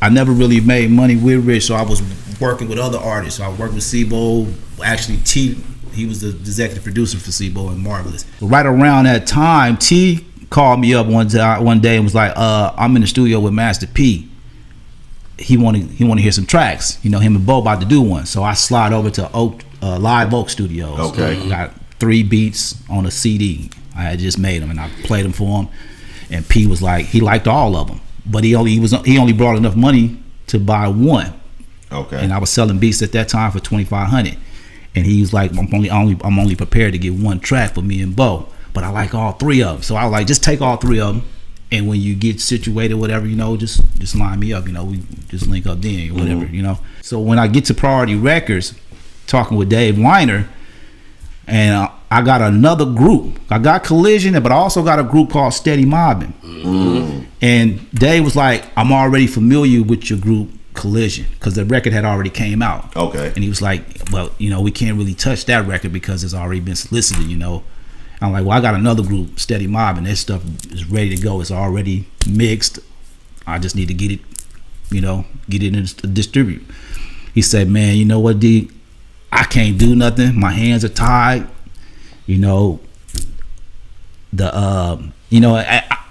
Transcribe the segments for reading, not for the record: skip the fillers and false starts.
I never really made money with Rich, so I was working with other artists. So I worked with Sebo. Actually, T, he was the executive producer for Sebo and Marvelous. Right around that time, T called me up one day and was like, I'm in the studio with Master P. He want to hear some tracks. You know, him and Bo about to do one. So I slide over to Live Oak Studios. Okay. Got 3 beats on a CD. I had just made them and I played them for him. And P was like, he liked all of them, but he only brought enough money to buy one. Okay. And I was selling beats at that time for $2,500, and he was like, I'm only prepared to get one track for me and Bo, but I like all 3 of them. So I was like, just take all 3 of them, and when you get situated, whatever, you know, just line me up. You know, we just link up then, or whatever. You know. So when I get to Priority Records, talking with Dave Weiner, and I got another group. I got Collision, but I also got a group called Steady Mobbing. And Dave was like, I'm already familiar with your group Collision, because the record had already came out. Okay. And he was like, well, you know, we can't really touch that record because it's already been solicited, you know. I'm like, well, I got another group, Steady Mobbing. That stuff is ready to go. It's already mixed. I just need to get it, you know, get it in distribute. He said, man, you know what, D? I can't do nothing. My hands are tied. You know, to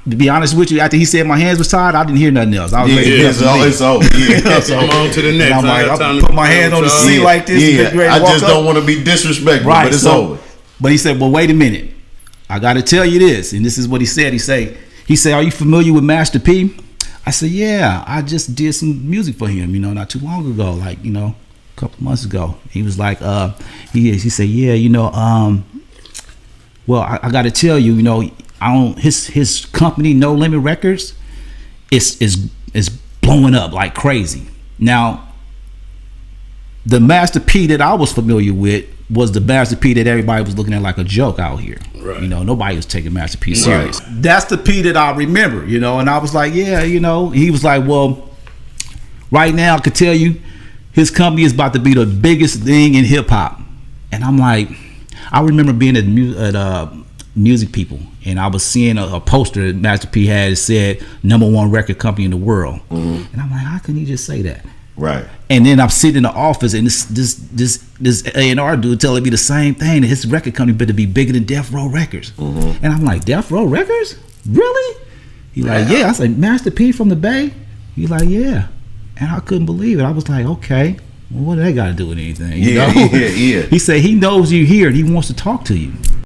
be honest with you, after he said my hands was tied, I didn't hear nothing else. I was ready to it's over. Yeah. So I'm on to the next. And I'm like, I put my hand on the seat like this. Yeah. I just don't want to be disrespectful, right, but it's over. But he said, well, wait a minute. I got to tell you this. And this is what he said. He said, are you familiar with Master P? I said, yeah, I just did some music for him, you know, not too long ago, like, you know, a couple months ago. He was like, he said, yeah, you know, well, I got to tell you, you know, his company, No Limit Records, is blowing up like crazy. Now, the Master P that I was familiar with was the Master P that everybody was looking at like a joke out here. Right. You know, nobody was taking Master P serious. Right. That's the P that I remember, you know, and I was like, yeah, you know. He was like, well, right now I could tell you his company is about to be the biggest thing in hip hop. And I'm like, I remember being at Music People, and I was seeing a poster that Master P had said #1 record company in the world. And I'm like, how can he just say that? Right. And then I'm sitting in the office, and this A&R dude telling me the same thing, that his record company better be bigger than Death Row Records. And I'm like, Death Row Records? Really? He's like, yeah. I said, Master P from the Bay? He's like, yeah. And I couldn't believe it. I was like, okay, well, what do they got to do with anything? You know? Yeah. He said he knows you here and he wants to talk to you.